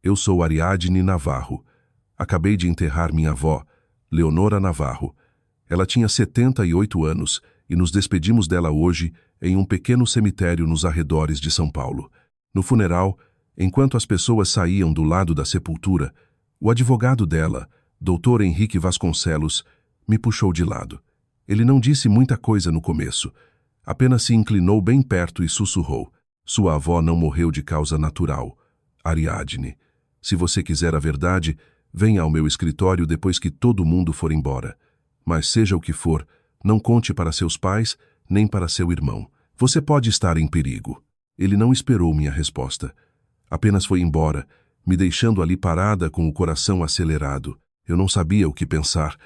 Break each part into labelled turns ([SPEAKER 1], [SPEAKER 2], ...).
[SPEAKER 1] Eu sou Ariadne Navarro. Acabei de enterrar minha avó, Leonora Navarro. Ela tinha 78 anos e nos despedimos dela hoje em um pequeno cemitério nos arredores de São Paulo. No funeral, enquanto as pessoas saíam do lado da sepultura, o advogado dela, Dr. Henrique Vasconcelos, me puxou de lado. Ele não disse muita coisa no começo, apenas se inclinou bem perto e sussurrou: "Sua avó não morreu de causa natural, Ariadne. Se você quiser a verdade, venha ao meu escritório depois que todo mundo for embora. Mas seja o que for, não conte para seus pais nem para seu irmão. Você pode estar em perigo." Ele não esperou minha resposta. Apenas foi embora, me deixando ali parada com o coração acelerado. Eu não sabia o que pensar,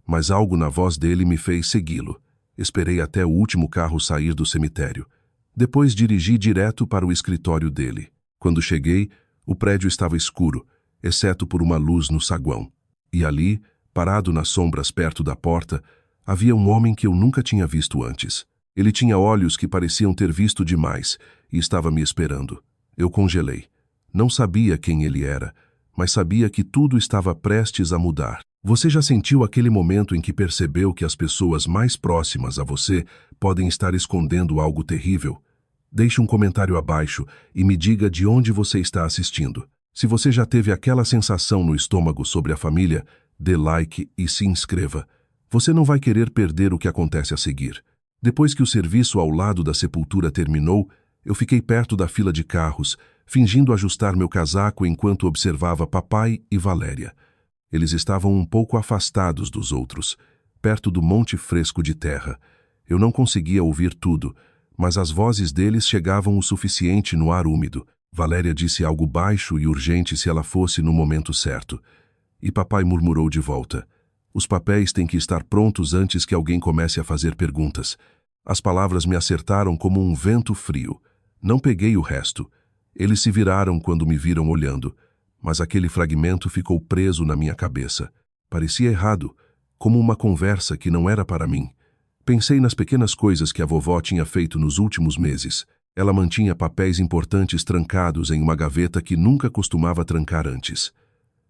[SPEAKER 1] mas algo na voz dele me fez segui-lo. Esperei até o último carro sair do cemitério. Depois dirigi direto para o escritório dele. Quando cheguei, o prédio estava escuro, exceto por uma luz no saguão. E ali, parado nas sombras perto da porta, havia um homem que eu nunca tinha visto antes. Ele tinha olhos que pareciam ter visto demais e estava me esperando. Eu congelei. Não sabia quem ele era, mas sabia que tudo estava prestes a mudar. Você já sentiu aquele momento em que percebeu que as pessoas mais próximas a você podem estar escondendo algo terrível? Deixe um comentário abaixo e me diga de onde você está assistindo. Se você já teve aquela sensação no estômago sobre a família, dê like e se inscreva. Você não vai querer perder o que acontece a seguir. Depois que o serviço ao lado da sepultura terminou, eu fiquei perto da fila de carros, fingindo ajustar meu casaco enquanto observava papai e Valéria. Eles estavam um pouco afastados dos outros, perto do monte fresco de terra. Eu não conseguia ouvir tudo, mas as vozes deles chegavam o suficiente no ar úmido. Valéria disse algo baixo e urgente se ela fosse no momento certo. E papai murmurou de volta: "Os papéis têm que estar prontos antes que alguém comece a fazer perguntas." As palavras me acertaram como um vento frio. Não peguei o resto. Eles se viraram quando me viram olhando, mas aquele fragmento ficou preso na minha cabeça. Parecia errado, como uma conversa que não era para mim. Pensei nas pequenas coisas que a vovó tinha feito nos últimos meses. Ela mantinha papéis importantes trancados em uma gaveta que nunca costumava trancar antes.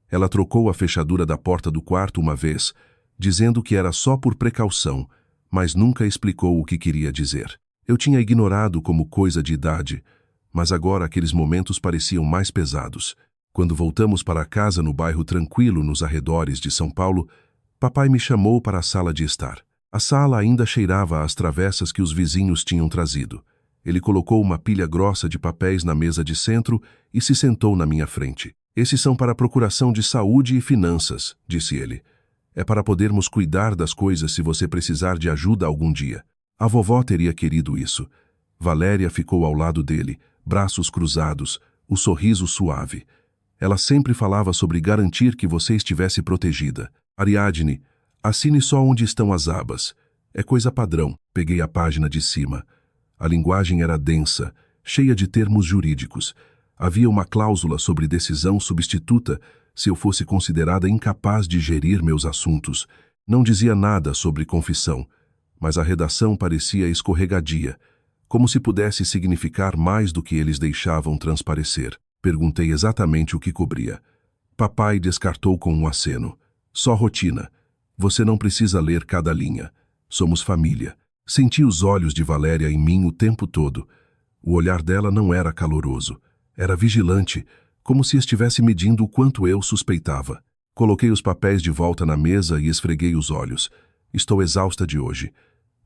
[SPEAKER 1] Ela trocou a fechadura da porta do quarto uma vez, dizendo que era só por precaução, mas nunca explicou o que queria dizer. Eu tinha ignorado como coisa de idade, mas agora aqueles momentos pareciam mais pesados. Quando voltamos para casa no bairro tranquilo nos arredores de São Paulo, papai me chamou para a sala de estar. A sala ainda cheirava às travessas que os vizinhos tinham trazido. Ele colocou uma pilha grossa de papéis na mesa de centro e se sentou na minha frente. "Esses são para a procuração de saúde e finanças", disse ele. "É para podermos cuidar das coisas se você precisar de ajuda algum dia." A vovó teria querido isso. Valéria ficou ao lado dele, braços cruzados, o sorriso suave. Ela sempre falava sobre garantir que você estivesse protegida. "Ariadne, assine só onde estão as abas. É coisa padrão." Peguei a página de cima. A linguagem era densa, cheia de termos jurídicos. Havia uma cláusula sobre decisão substituta se eu fosse considerada incapaz de gerir meus assuntos. Não dizia nada sobre confissão, mas a redação parecia escorregadia, como se pudesse significar mais do que eles deixavam transparecer. Perguntei exatamente o que cobria. Papai descartou com um aceno. "Só rotina. Você não precisa ler cada linha. Somos família." Senti os olhos de Valéria em mim o tempo todo. O olhar dela não era caloroso. Era vigilante, como se estivesse medindo o quanto eu suspeitava. Coloquei os papéis de volta na mesa e esfreguei os olhos. "Estou exausta de hoje.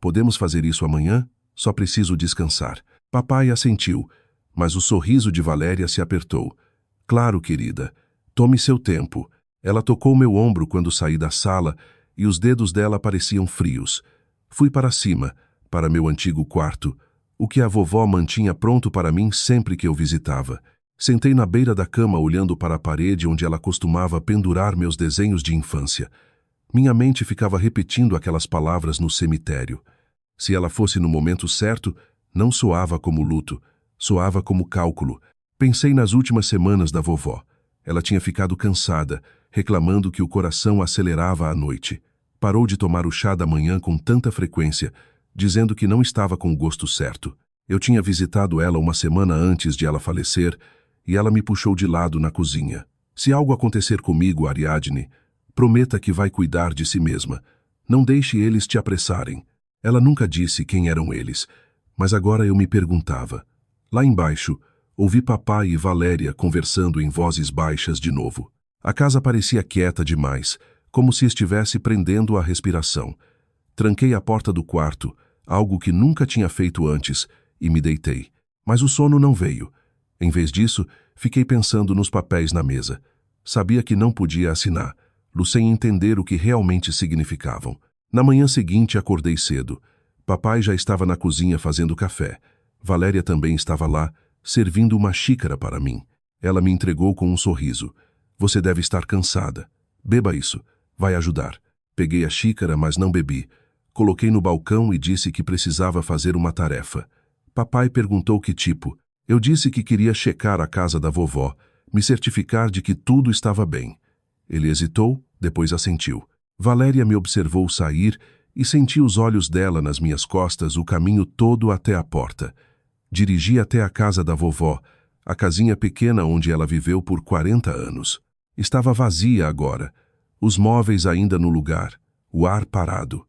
[SPEAKER 1] Podemos fazer isso amanhã? Só preciso descansar." Papai assentiu, mas o sorriso de Valéria se apertou. "Claro, querida. Tome seu tempo." Ela tocou meu ombro quando saí da sala e os dedos dela pareciam frios. Fui para cima, para meu antigo quarto, o que a vovó mantinha pronto para mim sempre que eu visitava. Sentei na beira da cama olhando para a parede onde ela costumava pendurar meus desenhos de infância. Minha mente ficava repetindo aquelas palavras no cemitério. Se ela fosse no momento certo, não soava como luto, soava como cálculo. Pensei nas últimas semanas da vovó. Ela tinha ficado cansada, reclamando que o coração acelerava à noite. Parou de tomar o chá da manhã com tanta frequência, dizendo que não estava com o gosto certo. Eu tinha visitado ela uma semana antes de ela falecer e ela me puxou de lado na cozinha. Se algo acontecer comigo, Ariadne, prometa que vai cuidar de si mesma. Não deixe eles te apressarem. Ela nunca disse quem eram eles, mas agora eu me perguntava. Lá embaixo, ouvi papai e Valéria conversando em vozes baixas de novo. A casa parecia quieta demais, como se estivesse prendendo a respiração. Tranquei a porta do quarto, algo que nunca tinha feito antes, e me deitei. Mas o sono não veio. Em vez disso, fiquei pensando nos papéis na mesa. Sabia que não podia assinar, sem entender o que realmente significavam. Na manhã seguinte, acordei cedo. Papai já estava na cozinha fazendo café. Valéria também estava lá, servindo uma xícara para mim. Ela me entregou com um sorriso. Você deve estar cansada. Beba isso. Vai ajudar. Peguei a xícara, mas não bebi. Coloquei no balcão e disse que precisava fazer uma tarefa. Papai perguntou que tipo. Eu disse que queria checar a casa da vovó, me certificar de que tudo estava bem. Ele hesitou, depois assentiu. Valéria me observou sair e senti os olhos dela nas minhas costas o caminho todo até a porta. Dirigi até a casa da vovó, a casinha pequena onde ela viveu por 40 anos. Estava vazia agora, os móveis ainda no lugar, o ar parado.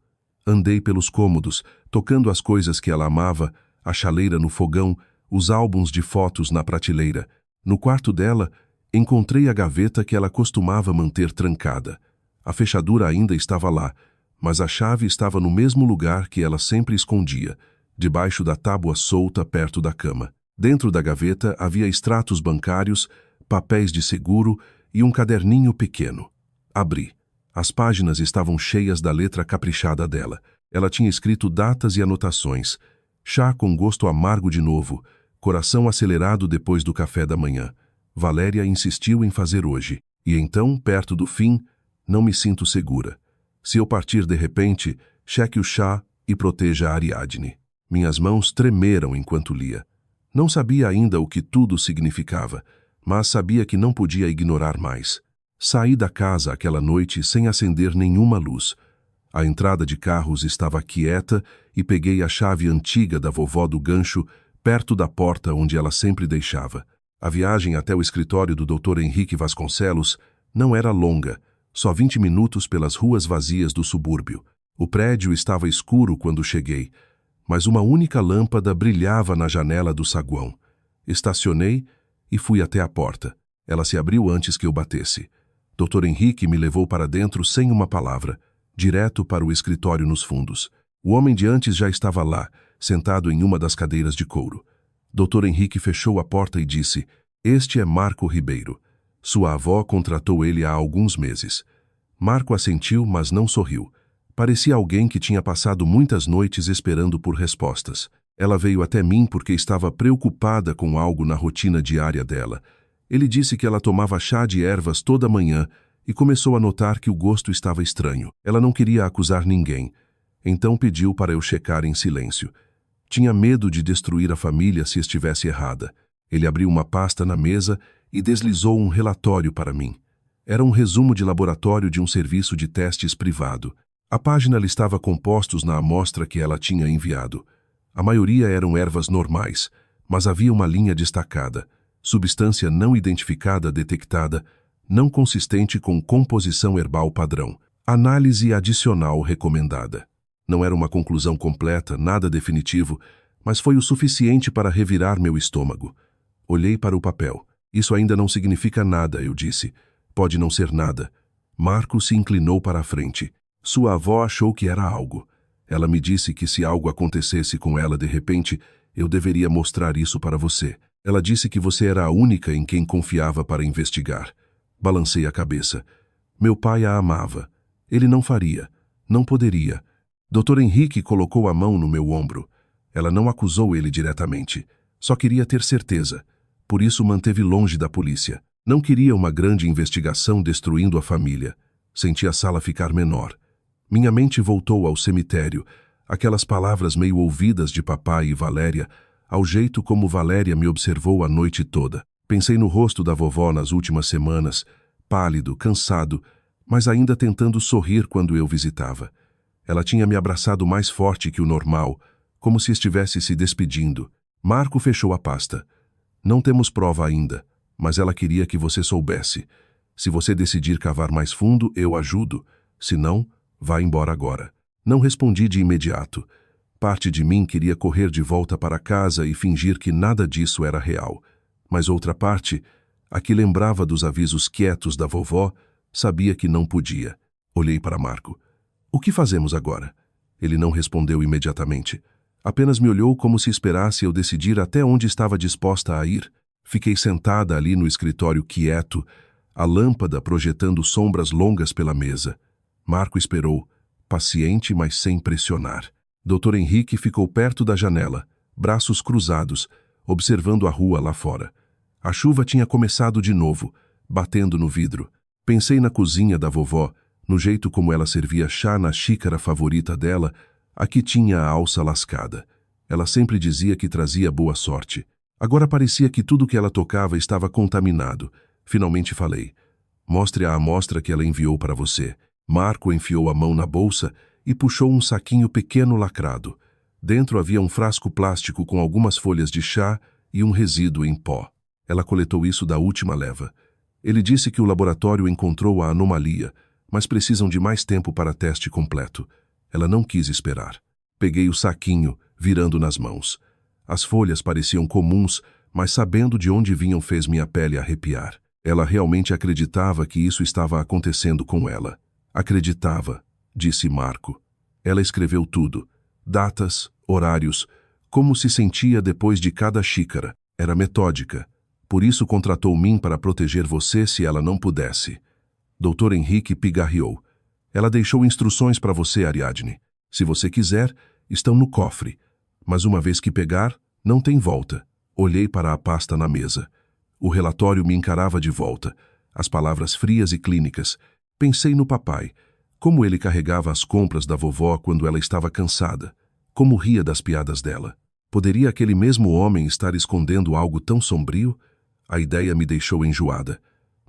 [SPEAKER 1] Andei pelos cômodos, tocando as coisas que ela amava, a chaleira no fogão, os álbuns de fotos na prateleira. No quarto dela, encontrei a gaveta que ela costumava manter trancada. A fechadura ainda estava lá, mas a chave estava no mesmo lugar que ela sempre escondia, debaixo da tábua solta perto da cama. Dentro da gaveta havia extratos bancários, papéis de seguro e um caderninho pequeno. Abri. As páginas estavam cheias da letra caprichada dela. Ela tinha escrito datas e anotações. Chá com gosto amargo de novo. Coração acelerado depois do café da manhã. Valéria insistiu em fazer hoje. E então, perto do fim, não me sinto segura. Se eu partir de repente, cheque o chá e proteja a Ariadne. Minhas mãos tremeram enquanto lia. Não sabia ainda o que tudo significava, mas sabia que não podia ignorar mais. Saí da casa aquela noite sem acender nenhuma luz. A entrada de carros estava quieta e peguei a chave antiga da vovó do gancho perto da porta onde ela sempre deixava. A viagem até o escritório do Dr. Henrique Vasconcelos não era longa, só 20 minutos pelas ruas vazias do subúrbio. O prédio estava escuro quando cheguei, mas uma única lâmpada brilhava na janela do saguão. Estacionei e fui até a porta. Ela se abriu antes que eu batesse. Dr. Henrique me levou para dentro sem uma palavra, direto para o escritório nos fundos. O homem de antes já estava lá, sentado em uma das cadeiras de couro. Dr. Henrique fechou a porta e disse: "Este é Marco Ribeiro. Sua avó contratou ele há alguns meses." Marco assentiu, mas não sorriu. Parecia alguém que tinha passado muitas noites esperando por respostas. Ela veio até mim porque estava preocupada com algo na rotina diária dela. Ele disse que ela tomava chá de ervas toda manhã e começou a notar que o gosto estava estranho. Ela não queria acusar ninguém, então pediu para eu checar em silêncio. Tinha medo de destruir a família se estivesse errada. Ele abriu uma pasta na mesa e deslizou um relatório para mim. Era um resumo de laboratório de um serviço de testes privado. A página listava compostos na amostra que ela tinha enviado. A maioria eram ervas normais, mas havia uma linha destacada. Substância não identificada detectada, não consistente com composição herbal padrão. Análise adicional recomendada. Não era uma conclusão completa, nada definitivo, mas foi o suficiente para revirar meu estômago. Olhei para o papel. Isso ainda não significa nada, eu disse. Pode não ser nada. Marco se inclinou para a frente. Sua avó achou que era algo. Ela me disse que se algo acontecesse com ela de repente, eu deveria mostrar isso para você. Ela disse que você era a única em quem confiava para investigar. Balancei a cabeça. Meu pai a amava. Ele não faria. Não poderia. Dr. Henrique colocou a mão no meu ombro. Ela não acusou ele diretamente. Só queria ter certeza. Por isso manteve longe da polícia. Não queria uma grande investigação destruindo a família. Senti a sala ficar menor. Minha mente voltou ao cemitério. Aquelas palavras meio ouvidas de papai e Valéria, ao jeito como Valéria me observou a noite toda. Pensei no rosto da vovó nas últimas semanas, pálido, cansado, mas ainda tentando sorrir quando eu visitava. Ela tinha me abraçado mais forte que o normal, como se estivesse se despedindo. Marco fechou a pasta. Não temos prova ainda, mas ela queria que você soubesse. Se você decidir cavar mais fundo, eu ajudo. Se não, vá embora agora. Não respondi de imediato. Parte de mim queria correr de volta para casa e fingir que nada disso era real. Mas outra parte, a que lembrava dos avisos quietos da vovó, sabia que não podia. Olhei para Marco. O que fazemos agora? Ele não respondeu imediatamente. Apenas me olhou como se esperasse eu decidir até onde estava disposta a ir. Fiquei sentada ali no escritório quieto, a lâmpada projetando sombras longas pela mesa. Marco esperou, paciente, mas sem pressionar. Dr. Henrique ficou perto da janela, braços cruzados, observando a rua lá fora. A chuva tinha começado de novo, batendo no vidro. Pensei na cozinha da vovó, no jeito como ela servia chá na xícara favorita dela, a que tinha a alça lascada. Ela sempre dizia que trazia boa sorte. Agora parecia que tudo que ela tocava estava contaminado. Finalmente falei. Mostre a amostra que ela enviou para você. Marco enfiou a mão na bolsa e puxou um saquinho pequeno lacrado. Dentro havia um frasco plástico com algumas folhas de chá e um resíduo em pó. Ela coletou isso da última leva. Ele disse que o laboratório encontrou a anomalia, mas precisam de mais tempo para teste completo. Ela não quis esperar. Peguei o saquinho, virando nas mãos. As folhas pareciam comuns, mas sabendo de onde vinham fez minha pele arrepiar. Ela realmente acreditava que isso estava acontecendo com ela. Acreditava, disse Marco. Ela escreveu tudo. Datas, horários, como se sentia depois de cada xícara. Era metódica. Por isso contratou mim para proteger você se ela não pudesse. Dr. Henrique pigarreou. Ela deixou instruções para você, Ariadne. Se você quiser, estão no cofre. Mas uma vez que pegar, não tem volta. Olhei para a pasta na mesa. O relatório me encarava de volta. As palavras frias e clínicas. Pensei no papai. Como ele carregava as compras da vovó quando ela estava cansada. Como ria das piadas dela. Poderia aquele mesmo homem estar escondendo algo tão sombrio? A ideia me deixou enjoada.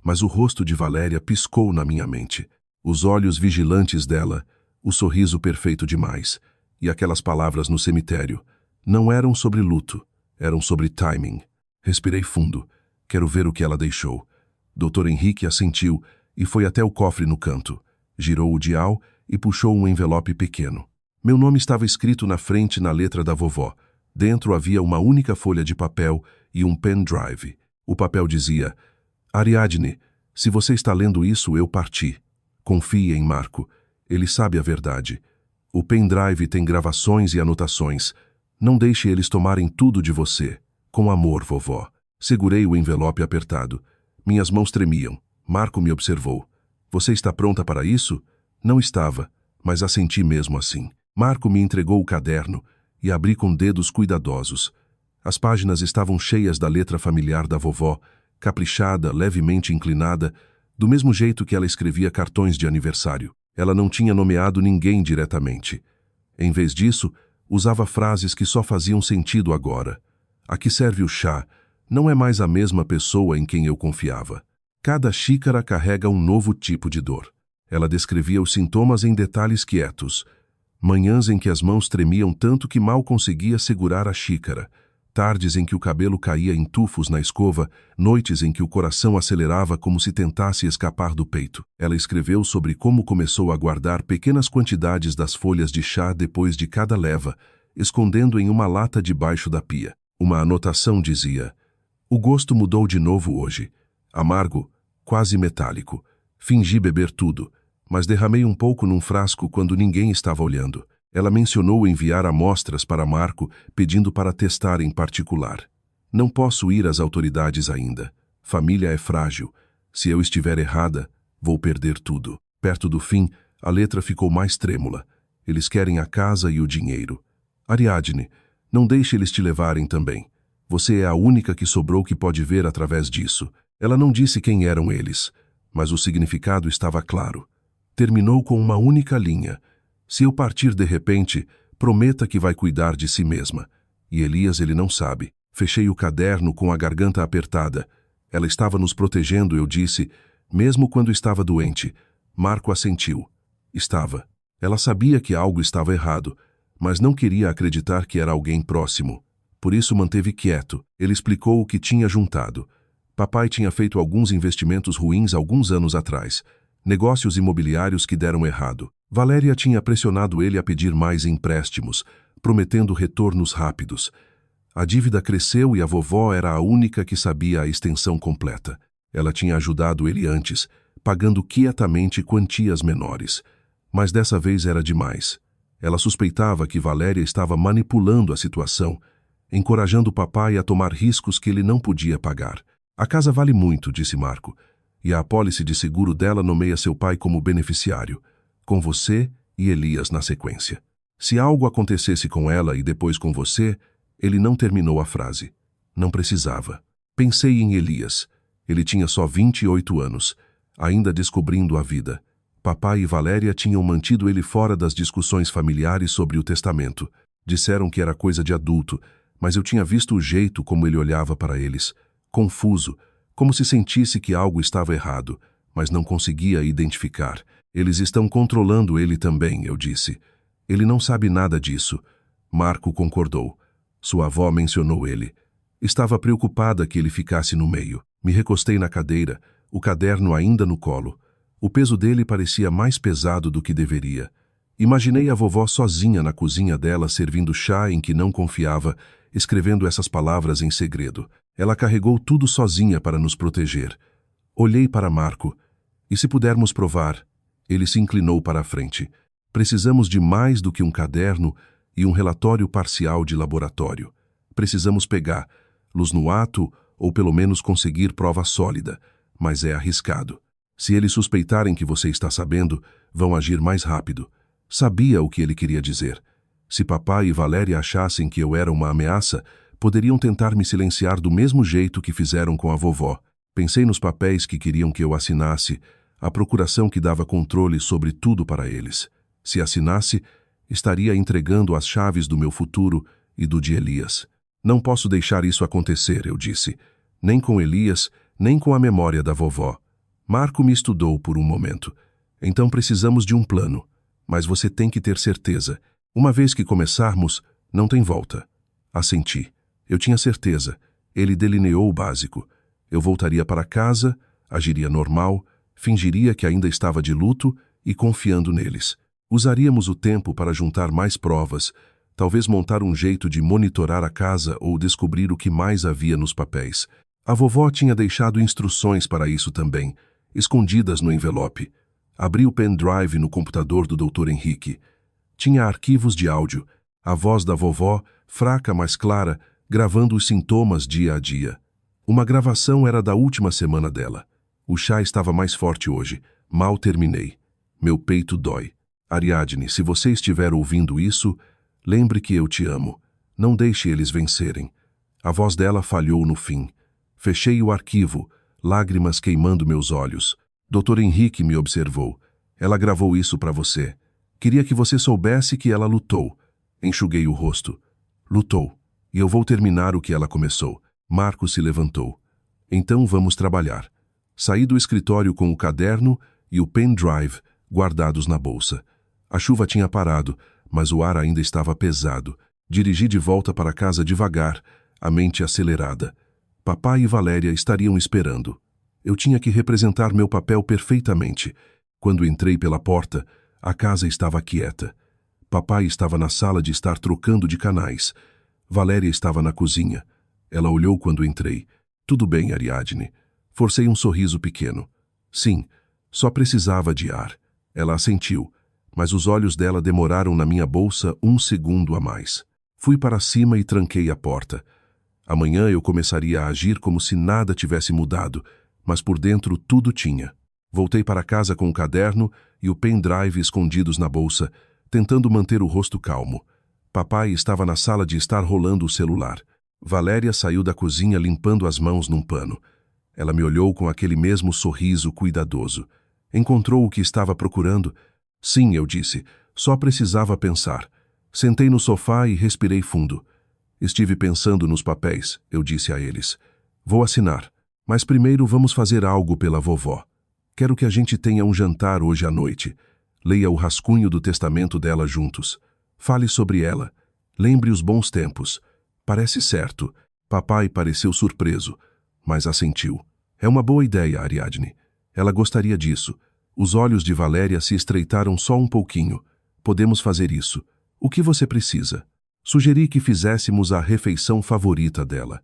[SPEAKER 1] Mas o rosto de Valéria piscou na minha mente. Os olhos vigilantes dela, o sorriso perfeito demais. E aquelas palavras no cemitério. Não eram sobre luto, eram sobre timing. Respirei fundo. Quero ver o que ela deixou. Dr. Henrique assentiu e foi até o cofre no canto. Girou o dial e puxou um envelope pequeno. Meu nome estava escrito na frente na letra da vovó. Dentro havia uma única folha de papel e um pendrive. O papel dizia: Ariadne, se você está lendo isso, eu parti. Confie em Marco. Ele sabe a verdade. O pendrive tem gravações e anotações. Não deixe eles tomarem tudo de você. Com amor, vovó. Segurei o envelope apertado. Minhas mãos tremiam. Marco me observou. Você está pronta para isso? Não estava, mas assenti mesmo assim. Marco me entregou o caderno e abri com dedos cuidadosos. As páginas estavam cheias da letra familiar da vovó, caprichada, levemente inclinada, do mesmo jeito que ela escrevia cartões de aniversário. Ela não tinha nomeado ninguém diretamente. Em vez disso, usava frases que só faziam sentido agora. A que serve o chá não é mais a mesma pessoa em quem eu confiava. Cada xícara carrega um novo tipo de dor. Ela descrevia os sintomas em detalhes quietos. Manhãs em que as mãos tremiam tanto que mal conseguia segurar a xícara. Tardes em que o cabelo caía em tufos na escova, noites em que o coração acelerava como se tentasse escapar do peito. Ela escreveu sobre como começou a guardar pequenas quantidades das folhas de chá depois de cada leva, escondendo em uma lata debaixo da pia. Uma anotação dizia: o gosto mudou de novo hoje. Amargo, quase metálico. Fingi beber tudo, mas derramei um pouco num frasco quando ninguém estava olhando. Ela mencionou enviar amostras para Marco, pedindo para testar em particular. Não posso ir às autoridades ainda. Família é frágil. Se eu estiver errada, vou perder tudo. Perto do fim, a letra ficou mais trêmula. Eles querem a casa e o dinheiro. Ariadne, não deixe eles te levarem também. Você é a única que sobrou que pode ver através disso. Ela não disse quem eram eles, mas o significado estava claro. Terminou com uma única linha. Se eu partir de repente, prometa que vai cuidar de si mesma. E Elias, ele não sabe. Fechei o caderno com a garganta apertada. Ela estava nos protegendo, eu disse, mesmo quando estava doente. Marco assentiu. Estava. Ela sabia que algo estava errado, mas não queria acreditar que era alguém próximo. Por isso manteve quieto. Ele explicou o que tinha juntado. Papai tinha feito alguns investimentos ruins alguns anos atrás, negócios imobiliários que deram errado. Valéria tinha pressionado ele a pedir mais empréstimos, prometendo retornos rápidos. A dívida cresceu e a vovó era a única que sabia a extensão completa. Ela tinha ajudado ele antes, pagando quietamente quantias menores. Mas dessa vez era demais. Ela suspeitava que Valéria estava manipulando a situação, encorajando o papai a tomar riscos que ele não podia pagar. A casa vale muito, disse Marco, e a apólice de seguro dela nomeia seu pai como beneficiário, com você e Elias na sequência. Se algo acontecesse com ela e depois com você, ele não terminou a frase. Não precisava. Pensei em Elias. Ele tinha só 28 anos, ainda descobrindo a vida. Papai e Valéria tinham mantido ele fora das discussões familiares sobre o testamento. Disseram que era coisa de adulto, mas eu tinha visto o jeito como ele olhava para eles, confuso, como se sentisse que algo estava errado, mas não conseguia identificar. Eles estão controlando ele também, eu disse. Ele não sabe nada disso. Marco concordou. Sua avó mencionou ele. Estava preocupada que ele ficasse no meio. Me recostei na cadeira, o caderno ainda no colo. O peso dele parecia mais pesado do que deveria. Imaginei a vovó sozinha na cozinha dela servindo chá em que não confiava, escrevendo essas palavras em segredo. Ela carregou tudo sozinha para nos proteger. Olhei para Marco. E se pudermos provar? Ele se inclinou para a frente. Precisamos de mais do que um caderno e um relatório parcial de laboratório. Precisamos pegar luz no ato ou pelo menos conseguir prova sólida, mas é arriscado. Se eles suspeitarem que você está sabendo, vão agir mais rápido. Sabia o que ele queria dizer. Se papai e Valéria achassem que eu era uma ameaça, poderiam tentar me silenciar do mesmo jeito que fizeram com a vovó. Pensei nos papéis que queriam que eu assinasse, a procuração que dava controle sobre tudo para eles. Se assinasse, estaria entregando as chaves do meu futuro e do de Elias. Não posso deixar isso acontecer, eu disse. Nem com Elias, nem com a memória da vovó. Marco me estudou por um momento. Então precisamos de um plano. Mas você tem que ter certeza. Uma vez que começarmos, não tem volta. Assenti. Eu tinha certeza. Ele delineou o básico. Eu voltaria para casa, agiria normal, fingiria que ainda estava de luto e confiando neles. Usaríamos o tempo para juntar mais provas, talvez montar um jeito de monitorar a casa ou descobrir o que mais havia nos papéis. A vovó tinha deixado instruções para isso também, escondidas no envelope. Abri o pendrive no computador do Dr. Henrique. Tinha arquivos de áudio, a voz da vovó, fraca mas clara, gravando os sintomas dia a dia. Uma gravação era da última semana dela. O chá estava mais forte hoje. Mal terminei. Meu peito dói. Ariadne, se você estiver ouvindo isso, lembre que eu te amo. Não deixe eles vencerem. A voz dela falhou no fim. Fechei o arquivo, lágrimas queimando meus olhos. Dr. Henrique me observou. Ela gravou isso para você. Queria que você soubesse que ela lutou. Enxuguei o rosto. Lutou. E eu vou terminar o que ela começou. Marco se levantou. Então vamos trabalhar. Saí do escritório com o caderno e o pendrive guardados na bolsa. A chuva tinha parado, mas o ar ainda estava pesado. Dirigi de volta para casa devagar, a mente acelerada. Papai e Valéria estariam esperando. Eu tinha que representar meu papel perfeitamente. Quando entrei pela porta, a casa estava quieta. Papai estava na sala de estar trocando de canais. Valéria estava na cozinha. Ela olhou quando entrei. Tudo bem, Ariadne. Forcei um sorriso pequeno. Sim, só precisava de ar. Ela assentiu, mas os olhos dela demoraram na minha bolsa 1 segundo a mais. Fui para cima e tranquei a porta. Amanhã eu começaria a agir como se nada tivesse mudado, mas por dentro tudo tinha. Voltei para casa com o caderno e o pendrive escondidos na bolsa, tentando manter o rosto calmo. Papai estava na sala de estar rolando o celular. Valéria saiu da cozinha limpando as mãos num pano. Ela me olhou com aquele mesmo sorriso cuidadoso. Encontrou o que estava procurando? Sim, eu disse. Só precisava pensar. Sentei no sofá e respirei fundo. Estive pensando nos papéis, eu disse a eles. Vou assinar, mas primeiro vamos fazer algo pela vovó. Quero que a gente tenha um jantar hoje à noite. Leia o rascunho do testamento dela juntos. Fale sobre ela. Lembre os bons tempos. Parece certo. Papai pareceu surpreso, mas assentiu. É uma boa ideia, Ariadne. Ela gostaria disso. Os olhos de Valéria se estreitaram só um pouquinho. Podemos fazer isso. O que você precisa? Sugeri que fizéssemos a refeição favorita dela.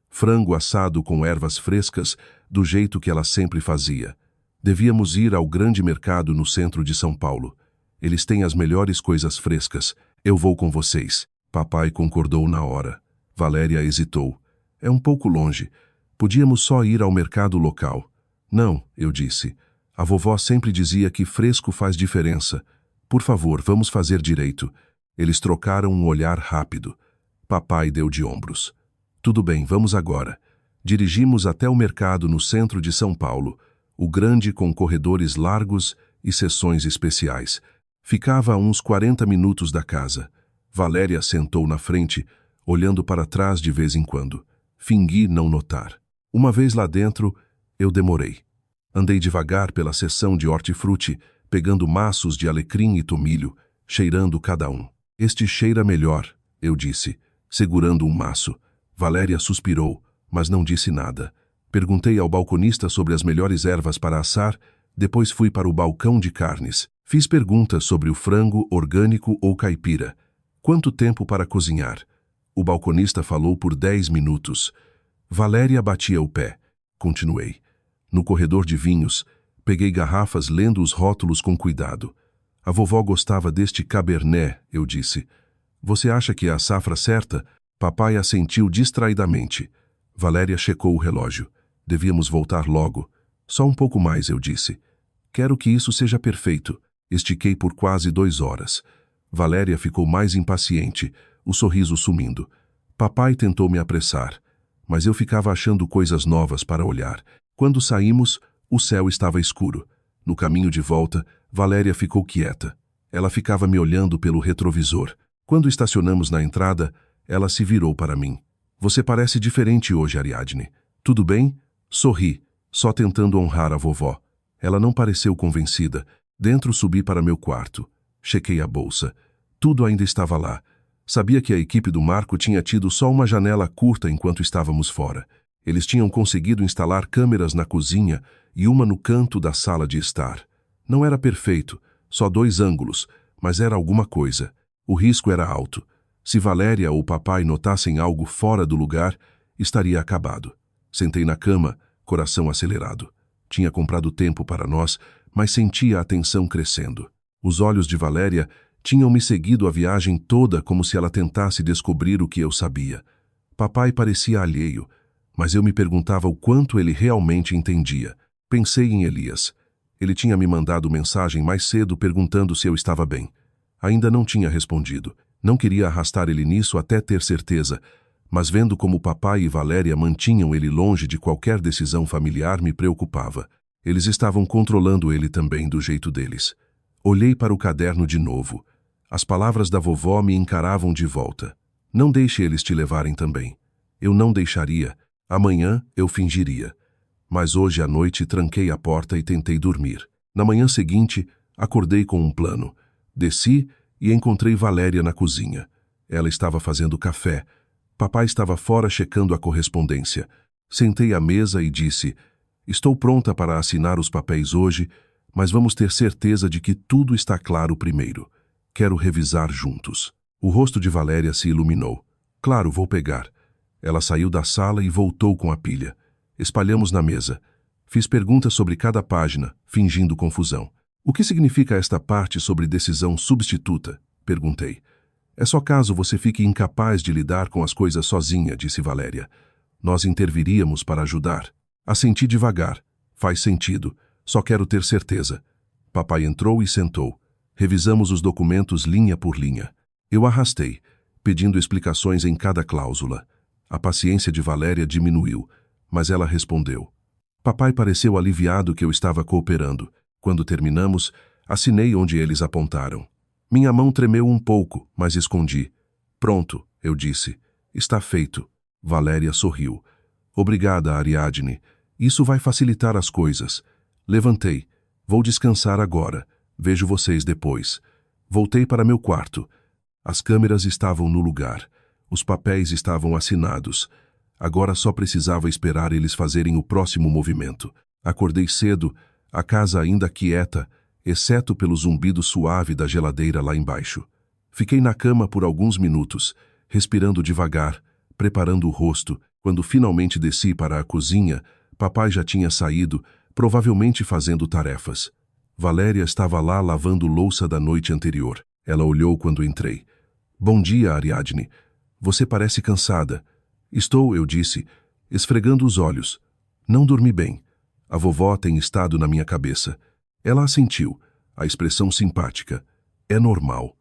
[SPEAKER 1] Frango assado com ervas frescas, do jeito que ela sempre fazia. Devíamos ir ao grande mercado no centro de São Paulo. Eles têm as melhores coisas frescas. Eu vou com vocês. Papai concordou na hora. Valéria hesitou. É um pouco longe. Podíamos só ir ao mercado local. Não, eu disse. A vovó sempre dizia que fresco faz diferença. Por favor, vamos fazer direito. Eles trocaram um olhar rápido. Papai deu de ombros. Tudo bem, vamos agora. Dirigimos até o mercado no centro de São Paulo, o grande com corredores largos e seções especiais. Ficava a uns 40 minutos da casa. Valéria sentou na frente, olhando para trás de vez em quando. Fingi não notar. Uma vez lá dentro, eu demorei. Andei devagar pela seção de hortifruti, pegando maços de alecrim e tomilho, cheirando cada um. Este cheira melhor, eu disse, segurando um maço. Valéria suspirou, mas não disse nada. Perguntei ao balconista sobre as melhores ervas para assar, depois fui para o balcão de carnes. Fiz perguntas sobre o frango orgânico ou caipira. Quanto tempo para cozinhar? O balconista falou por 10 minutos. Valéria batia o pé. Continuei. No corredor de vinhos, peguei garrafas lendo os rótulos com cuidado. A vovó gostava deste Cabernet, eu disse. Você acha que é a safra certa? Papai assentiu distraidamente. Valéria checou o relógio. Devíamos voltar logo. Só um pouco mais, eu disse. Quero que isso seja perfeito. Estiquei por quase 2 horas. Valéria ficou mais impaciente, o sorriso sumindo. Papai tentou me apressar, mas eu ficava achando coisas novas para olhar. Quando saímos, o céu estava escuro. No caminho de volta, Valéria ficou quieta. Ela ficava me olhando pelo retrovisor. Quando estacionamos na entrada, ela se virou para mim. Você parece diferente hoje, Ariadne. Tudo bem? Sorri, só tentando honrar a vovó. Ela não pareceu convencida. Dentro subi para meu quarto. Chequei a bolsa. Tudo ainda estava lá. Sabia que a equipe do Marco tinha tido só uma janela curta enquanto estávamos fora. Eles tinham conseguido instalar câmeras na cozinha e uma no canto da sala de estar. Não era perfeito, só 2 ângulos, mas era alguma coisa. O risco era alto. Se Valéria ou papai notassem algo fora do lugar, estaria acabado. Sentei na cama, coração acelerado. Tinha comprado tempo para nós, mas sentia a tensão crescendo. Os olhos de Valéria tinham me seguido a viagem toda como se ela tentasse descobrir o que eu sabia. Papai parecia alheio, mas eu me perguntava o quanto ele realmente entendia. Pensei em Elias. Ele tinha me mandado mensagem mais cedo perguntando se eu estava bem. Ainda não tinha respondido. Não queria arrastar ele nisso até ter certeza, mas vendo como papai e Valéria mantinham ele longe de qualquer decisão familiar me preocupava. Eles estavam controlando ele também do jeito deles. Olhei para o caderno de novo. As palavras da vovó me encaravam de volta. Não deixe eles te levarem também. Eu não deixaria. Amanhã eu fingiria. Mas hoje à noite tranquei a porta e tentei dormir. Na manhã seguinte, acordei com um plano. Desci e encontrei Valéria na cozinha. Ela estava fazendo café. Papai estava fora checando a correspondência. Sentei à mesa e disse: estou pronta para assinar os papéis hoje, mas vamos ter certeza de que tudo está claro primeiro. Quero revisar juntos. O rosto de Valéria se iluminou. Claro, vou pegar. Ela saiu da sala e voltou com a pilha. Espalhamos na mesa. Fiz perguntas sobre cada página, fingindo confusão. O que significa esta parte sobre decisão substituta? Perguntei. É só caso você fique incapaz de lidar com as coisas sozinha, disse Valéria. Nós interviríamos para ajudar. Assenti devagar. Faz sentido. Só quero ter certeza. Papai entrou e sentou. Revisamos os documentos linha por linha. Eu arrastei, pedindo explicações em cada cláusula. A paciência de Valéria diminuiu, mas ela respondeu. Papai pareceu aliviado que eu estava cooperando. Quando terminamos, assinei onde eles apontaram. Minha mão tremeu um pouco, mas escondi. Pronto, eu disse. Está feito. Valéria sorriu. Obrigada, Ariadne. Isso vai facilitar as coisas. Levantei. Vou descansar agora. Vejo vocês depois. Voltei para meu quarto. As câmeras estavam no lugar. Os papéis estavam assinados. Agora só precisava esperar eles fazerem o próximo movimento. Acordei cedo, a casa ainda quieta, exceto pelo zumbido suave da geladeira lá embaixo. Fiquei na cama por alguns minutos, respirando devagar, preparando o rosto. Quando finalmente desci para a cozinha, papai já tinha saído, provavelmente fazendo tarefas. Valéria estava lá lavando louça da noite anterior. Ela olhou quando entrei. Bom dia, Ariadne. Você parece cansada. Estou, eu disse, esfregando os olhos. Não dormi bem. A vovó tem estado na minha cabeça. Ela assentiu, a expressão simpática. É normal.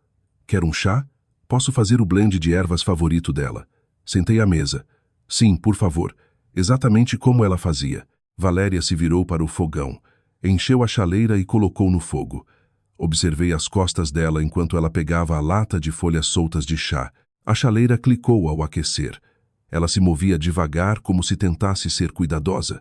[SPEAKER 1] Quer um chá? Posso fazer o blend de ervas favorito dela. Sentei à mesa. Sim, por favor. Exatamente como ela fazia. Valéria se virou para o fogão. Encheu a chaleira e colocou no fogo. Observei as costas dela enquanto ela pegava a lata de folhas soltas de chá. A chaleira clicou ao aquecer. Ela se movia devagar como se tentasse ser cuidadosa.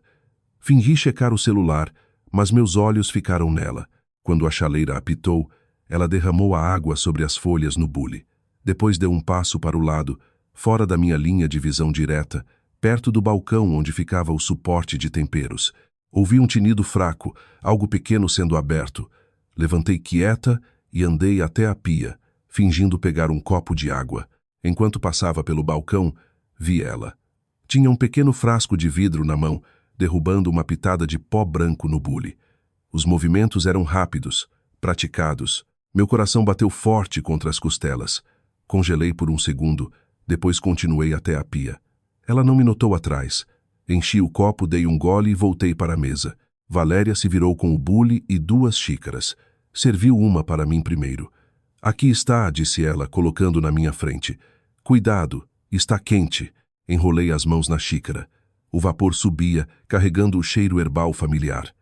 [SPEAKER 1] Fingi checar o celular, mas meus olhos ficaram nela. Quando a chaleira apitou, ela derramou a água sobre as folhas no bule. Depois deu um passo para o lado, fora da minha linha de visão direta, perto do balcão onde ficava o suporte de temperos. Ouvi um tinido fraco, algo pequeno sendo aberto. Levantei quieta e andei até a pia, fingindo pegar um copo de água. Enquanto passava pelo balcão, vi ela. Tinha um pequeno frasco de vidro na mão, derrubando uma pitada de pó branco no bule. Os movimentos eram rápidos, praticados. Meu coração bateu forte contra as costelas. Congelei por um segundo, depois continuei até a pia. Ela não me notou atrás. Enchi o copo, dei um gole e voltei para a mesa. Valéria se virou com o bule e 2 xícaras. Serviu uma para mim primeiro. Aqui está, disse ela, colocando na minha frente. Cuidado, está quente. Enrolei as mãos na xícara. O vapor subia, carregando o cheiro herbal familiar.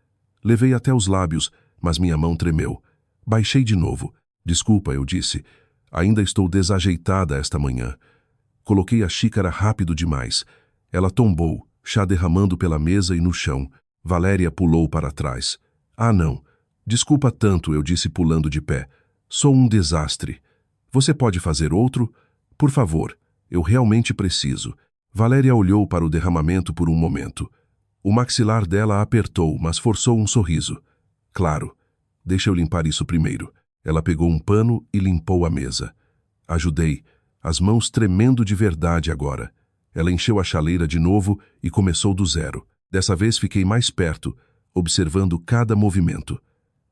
[SPEAKER 1] Levei até os lábios, mas minha mão tremeu. Baixei de novo. Desculpa, eu disse. Ainda estou desajeitada esta manhã. Coloquei a xícara rápido demais. Ela tombou, chá derramando pela mesa e no chão. Valéria pulou para trás. Ah, não. Desculpa tanto, eu disse pulando de pé. Sou um desastre. Você pode fazer outro? Por favor, eu realmente preciso. Valéria olhou para o derramamento por um momento. O maxilar dela apertou, mas forçou um sorriso. Claro. Deixa eu limpar isso primeiro. Ela pegou um pano e limpou a mesa. Ajudei, as mãos tremendo de verdade agora. Ela encheu a chaleira de novo e começou do zero. Dessa vez fiquei mais perto, observando cada movimento.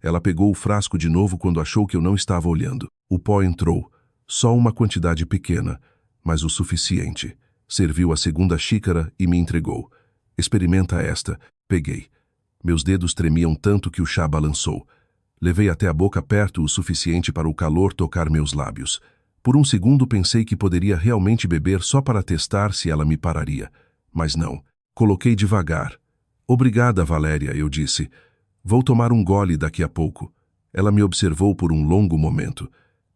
[SPEAKER 1] Ela pegou o frasco de novo quando achou que eu não estava olhando. O pó entrou, só uma quantidade pequena, mas o suficiente. Serviu a 2ª xícara e me entregou. Experimenta esta. Peguei. Meus dedos tremiam tanto que o chá balançou. Levei até a boca perto o suficiente para o calor tocar meus lábios. Por um segundo pensei que poderia realmente beber só para testar se ela me pararia. Mas não. Coloquei devagar. Obrigada, Valéria, eu disse. Vou tomar um gole daqui a pouco. Ela me observou por um longo momento.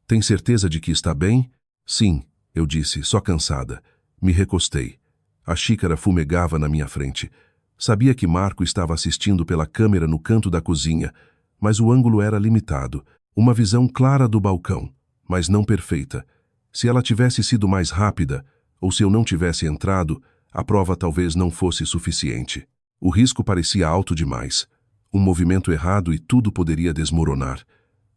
[SPEAKER 1] Tem certeza de que está bem? Sim, eu disse, só cansada. Me recostei. A xícara fumegava na minha frente. Sabia que Marco estava assistindo pela câmera no canto da cozinha, mas o ângulo era limitado. Uma visão clara do balcão, mas não perfeita. Se ela tivesse sido mais rápida, ou se eu não tivesse entrado, a prova talvez não fosse suficiente. O risco parecia alto demais. Um movimento errado e tudo poderia desmoronar.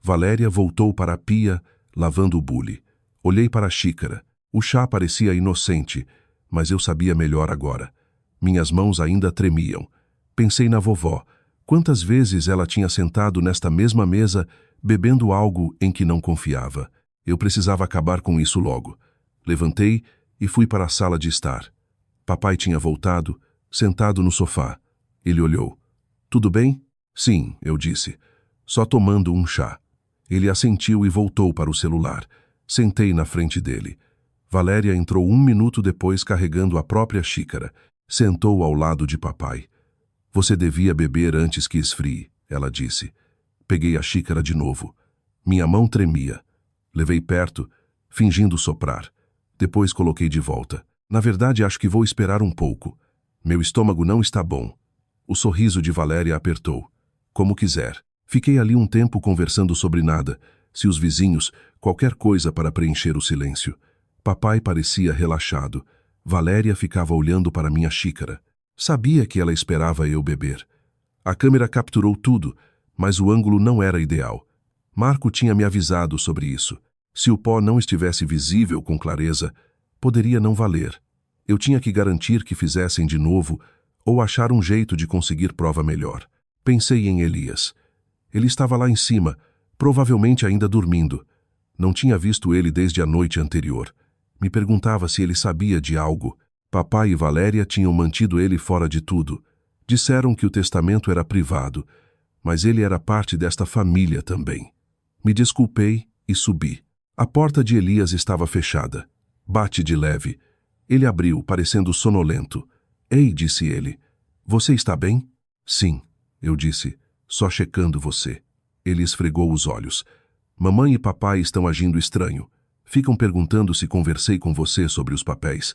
[SPEAKER 1] Valéria voltou para a pia, lavando o bule. Olhei para a xícara. O chá parecia inocente, mas eu sabia melhor agora. Minhas mãos ainda tremiam. Pensei na vovó. Quantas vezes ela tinha sentado nesta mesma mesa, bebendo algo em que não confiava. Eu precisava acabar com isso logo. Levantei e fui para a sala de estar. Papai tinha voltado, sentado no sofá. Ele olhou. Tudo bem? Sim, eu disse. Só tomando um chá. Ele assentiu e voltou para o celular. Sentei na frente dele. Valéria entrou 1 minuto depois carregando a própria xícara. Sentou ao lado de papai. Você devia beber antes que esfrie, ela disse. Peguei a xícara de novo. Minha mão tremia. Levei perto, fingindo soprar. Depois coloquei de volta. Na verdade, acho que vou esperar um pouco. Meu estômago não está bom. O sorriso de Valéria apertou. Como quiser. Fiquei ali um tempo conversando sobre nada. Se os vizinhos, qualquer coisa para preencher o silêncio. Papai parecia relaxado. Valéria ficava olhando para minha xícara. Sabia que ela esperava eu beber. A câmera capturou tudo, mas o ângulo não era ideal. Marco tinha me avisado sobre isso. Se o pó não estivesse visível com clareza, poderia não valer. Eu tinha que garantir que fizessem de novo ou achar um jeito de conseguir prova melhor. Pensei em Elias. Ele estava lá em cima, provavelmente ainda dormindo. Não tinha visto ele desde a noite anterior. Me perguntava se ele sabia de algo. Papai e Valéria tinham mantido ele fora de tudo. Disseram que o testamento era privado, mas ele era parte desta família também. Me desculpei e subi. A porta de Elias estava fechada. Bate de leve. Ele abriu, parecendo sonolento. Ei, disse ele. Você está bem? Sim, eu disse, só checando você. Ele esfregou os olhos. Mamãe e papai estão agindo estranho. Ficam perguntando se conversei com você sobre os papéis.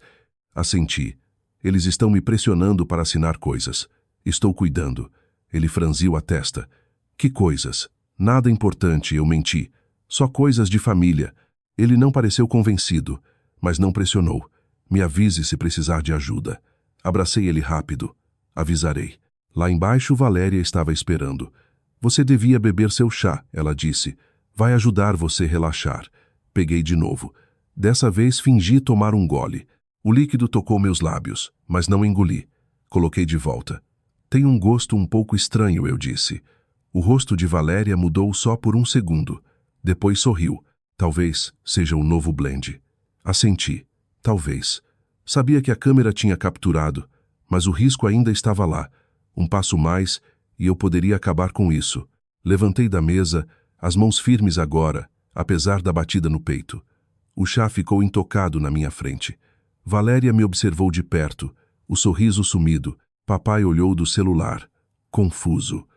[SPEAKER 1] Assenti. Eles estão me pressionando para assinar coisas. Estou cuidando. Ele franziu a testa. Que coisas? Nada importante, eu menti. Só coisas de família. Ele não pareceu convencido, mas não pressionou. Me avise se precisar de ajuda. Abracei ele rápido. Avisarei. Lá embaixo, Valéria estava esperando. Você devia beber seu chá, ela disse. Vai ajudar você a relaxar. Peguei de novo. Dessa vez fingi tomar um gole. O líquido tocou meus lábios, mas não engoli. Coloquei de volta. Tem um gosto um pouco estranho, eu disse. O rosto de Valéria mudou só por um segundo. Depois sorriu. Talvez seja o novo blend. Assenti. Talvez. Sabia que a câmera tinha capturado, mas o risco ainda estava lá. Um passo mais e eu poderia acabar com isso. Levantei da mesa, as mãos firmes agora, apesar da batida no peito. O chá ficou intocado na minha frente. Valéria me observou de perto, o sorriso sumido. Papai olhou do celular, confuso.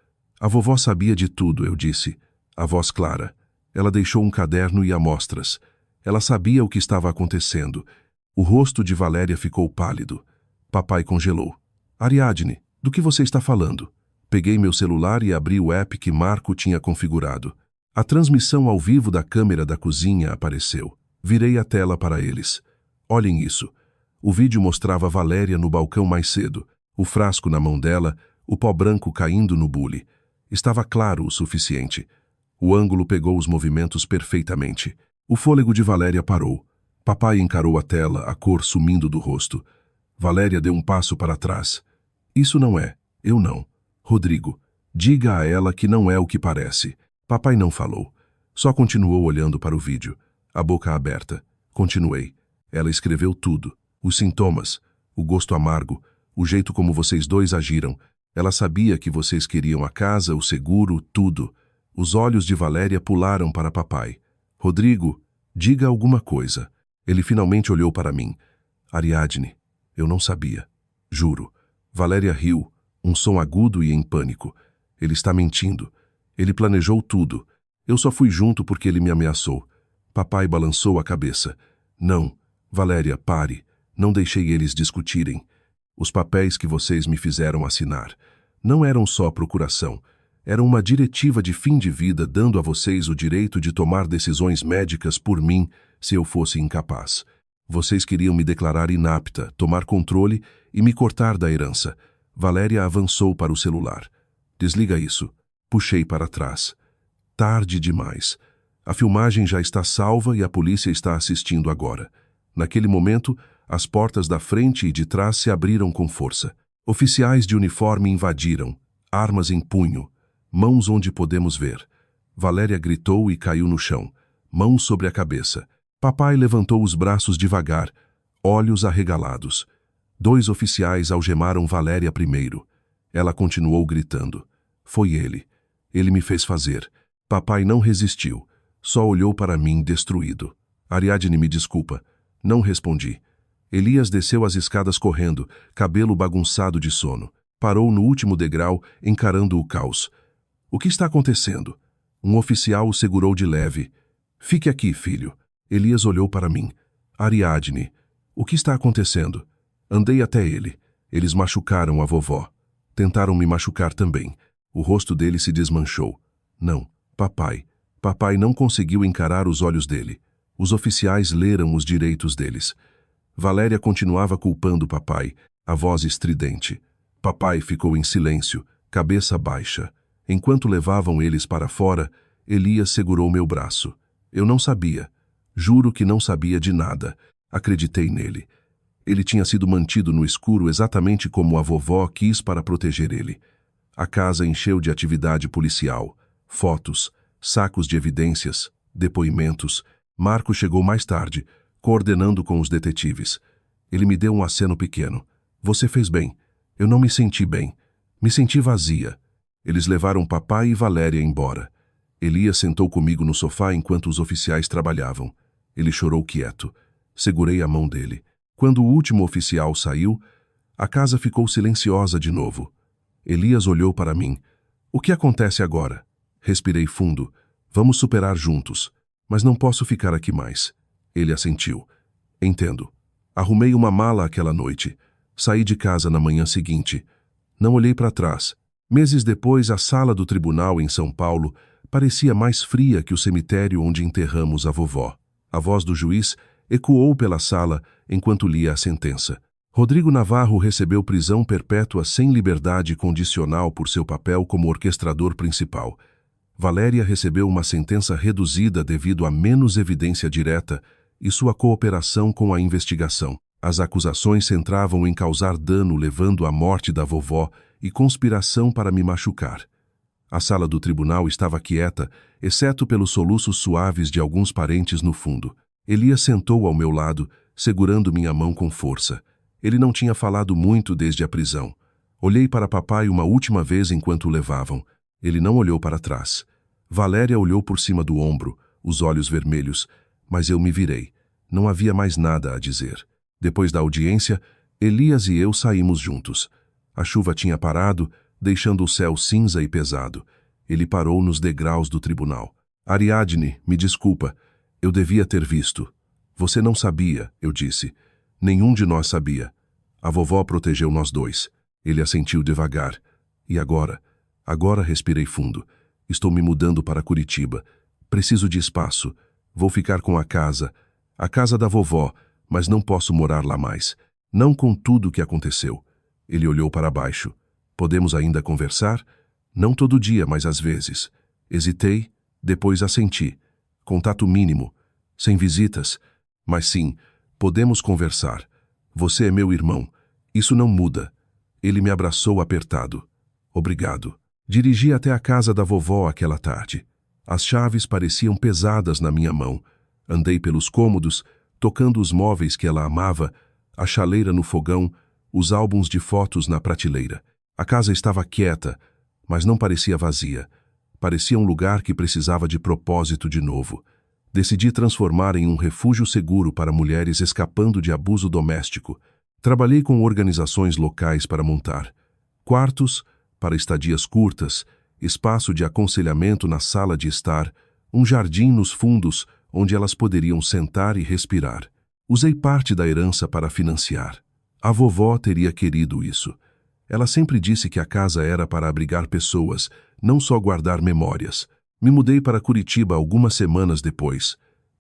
[SPEAKER 1] A vovó sabia de tudo, eu disse. A voz clara. Ela deixou um caderno e amostras. Ela sabia o que estava acontecendo. O rosto de Valéria ficou pálido. Papai congelou. Ariadne, do que você está falando? Peguei meu celular e abri o app que Marco tinha configurado. A transmissão ao vivo da câmera da cozinha apareceu. Virei a tela para eles. Olhem isso. O vídeo mostrava Valéria no balcão mais cedo, o frasco na mão dela, o pó branco caindo no bule. Estava claro o suficiente. O ângulo pegou os movimentos perfeitamente. O fôlego de Valéria parou. Papai encarou a tela, a cor sumindo do rosto. Valéria deu um passo para trás. Isso não é. Eu não. Rodrigo, diga a ela que não é o que parece. Papai não falou. Só continuou olhando para o vídeo, a boca aberta. Continuei. Ela escreveu tudo. Os sintomas, o gosto amargo, o jeito como vocês dois agiram. Ela sabia que vocês queriam a casa, o seguro, tudo. Os olhos de Valéria pularam para papai. Rodrigo, diga alguma coisa. Ele finalmente olhou para mim. Ariadne, eu não sabia. Juro. Valéria riu, um som agudo e em pânico. Ele está mentindo. Ele planejou tudo. Eu só fui junto porque ele me ameaçou. Papai balançou a cabeça. Não, Valéria, pare. Não deixei eles discutirem. Os papéis que vocês me fizeram assinar não eram só procuração. Eram uma diretiva de fim de vida dando a vocês o direito de tomar decisões médicas por mim se eu fosse incapaz. Vocês queriam me declarar inapta, tomar controle e me cortar da herança. Valéria avançou para o celular. Desliga isso. Puxei para trás. Tarde demais. A filmagem já está salva e a polícia está assistindo agora. Naquele momento, as portas da frente e de trás se abriram com força. Oficiais de uniforme invadiram, armas em punho, mãos onde podemos ver. Valéria gritou e caiu no chão, mãos sobre a cabeça. Papai levantou os braços devagar, olhos arregalados. 2 oficiais algemaram Valéria primeiro. Ela continuou gritando. Foi ele. Ele me fez fazer. Papai não resistiu. Só olhou para mim destruído. Ariadne, me desculpa. Não respondi. Elias desceu as escadas correndo, cabelo bagunçado de sono. Parou no último degrau, encarando o caos. O que está acontecendo? Um oficial o segurou de leve. Fique aqui, filho. Elias olhou para mim. Ariadne, o que está acontecendo? Andei até ele. Eles machucaram a vovó. Tentaram me machucar também. O rosto dele se desmanchou. Não, papai. Papai não conseguiu encarar os olhos dele. Os oficiais leram os direitos deles. Valéria continuava culpando papai, a voz estridente. Papai ficou em silêncio, cabeça baixa. Enquanto levavam eles para fora, Elias segurou meu braço. Eu não sabia. Juro que não sabia de nada. Acreditei nele. Ele tinha sido mantido no escuro exatamente como a vovó quis para proteger ele. A casa encheu de atividade policial, fotos, sacos de evidências, depoimentos. Marco chegou mais tarde, coordenando com os detetives. Ele me deu um aceno pequeno. Você fez bem. Eu não me senti bem. Me senti vazia. Eles levaram papai e Valéria embora. Elias sentou comigo no sofá enquanto os oficiais trabalhavam. Ele chorou quieto. Segurei a mão dele. Quando o último oficial saiu, a casa ficou silenciosa de novo. Elias olhou para mim. O que acontece agora? Respirei fundo. Vamos superar juntos. Mas não posso ficar aqui mais. Ele assentiu. Entendo. Arrumei uma mala aquela noite. Saí de casa na manhã seguinte. Não olhei para trás. Meses depois, a sala do tribunal em São Paulo parecia mais fria que o cemitério onde enterramos a vovó. A voz do juiz ecoou pela sala enquanto lia a sentença. Rodrigo Navarro recebeu prisão perpétua sem liberdade condicional por seu papel como orquestrador principal. Valéria recebeu uma sentença reduzida devido a menos evidência direta e sua cooperação com a investigação. As acusações centravam em causar dano levando à morte da vovó e conspiração para me machucar. A sala do tribunal estava quieta, exceto pelos soluços suaves de alguns parentes no fundo. Elias sentou ao meu lado, segurando minha mão com força. Ele não tinha falado muito desde a prisão. Olhei para papai uma última vez enquanto o levavam. Ele não olhou para trás. Valéria olhou por cima do ombro, os olhos vermelhos, mas eu me virei. Não havia mais nada a dizer. Depois da audiência, Elias e eu saímos juntos. A chuva tinha parado, deixando o céu cinza e pesado. Ele parou nos degraus do tribunal. Ariadne, me desculpa. Eu devia ter visto. Você não sabia, eu disse. Nenhum de nós sabia. A vovó protegeu nós dois. Ele assentiu devagar. E agora? Agora respirei fundo. Estou me mudando para Curitiba. Preciso de espaço. Vou ficar com a casa da vovó, mas não posso morar lá mais. Não com tudo o que aconteceu. Ele olhou para baixo. Podemos ainda conversar? Não todo dia, mas às vezes. Hesitei, depois assenti. Contato mínimo, sem visitas. Mas sim, podemos conversar. Você é meu irmão. Isso não muda. Ele me abraçou apertado. Obrigado. Dirigi até a casa da vovó aquela tarde. As chaves pareciam pesadas na minha mão. Andei pelos cômodos, tocando os móveis que ela amava, a chaleira no fogão, os álbuns de fotos na prateleira. A casa estava quieta, mas não parecia vazia. Parecia um lugar que precisava de propósito de novo. Decidi transformar em um refúgio seguro para mulheres escapando de abuso doméstico. Trabalhei com organizações locais para montar quartos para estadias curtas, espaço de aconselhamento na sala de estar, um jardim nos fundos onde elas poderiam sentar e respirar. Usei parte da herança para financiar. A vovó teria querido isso. Ela sempre disse que a casa era para abrigar pessoas, não só guardar memórias. Me mudei para Curitiba algumas semanas depois.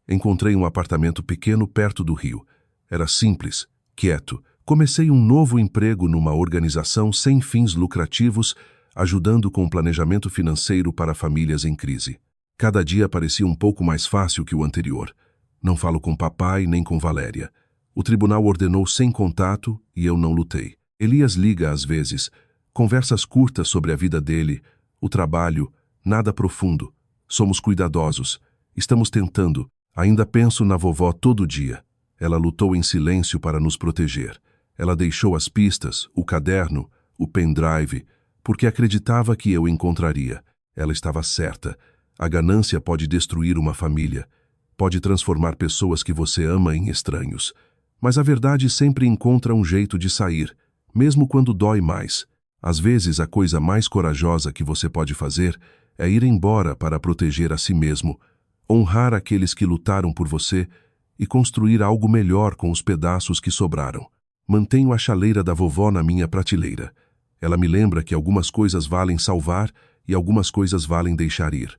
[SPEAKER 1] Encontrei um apartamento pequeno perto do rio. Era simples, quieto. Comecei um novo emprego numa organização sem fins lucrativos, ajudando com planejamento financeiro para famílias em crise. Cada dia parecia um pouco mais fácil que o anterior. Não falo com papai nem com Valéria. O tribunal ordenou sem contato e eu não lutei. Elias liga às vezes. Conversas curtas sobre a vida dele, o trabalho, nada profundo. Somos cuidadosos. Estamos tentando. Ainda penso na vovó todo dia. Ela lutou em silêncio para nos proteger. Ela deixou as pistas, o caderno, o pendrive, porque acreditava que eu encontraria. Ela estava certa. A ganância pode destruir uma família. Pode transformar pessoas que você ama em estranhos. Mas a verdade sempre encontra um jeito de sair, mesmo quando dói mais. Às vezes, a coisa mais corajosa que você pode fazer é ir embora para proteger a si mesmo, honrar aqueles que lutaram por você e construir algo melhor com os pedaços que sobraram. Mantenho a chaleira da vovó na minha prateleira. Ela me lembra que algumas coisas valem salvar e algumas coisas valem deixar ir.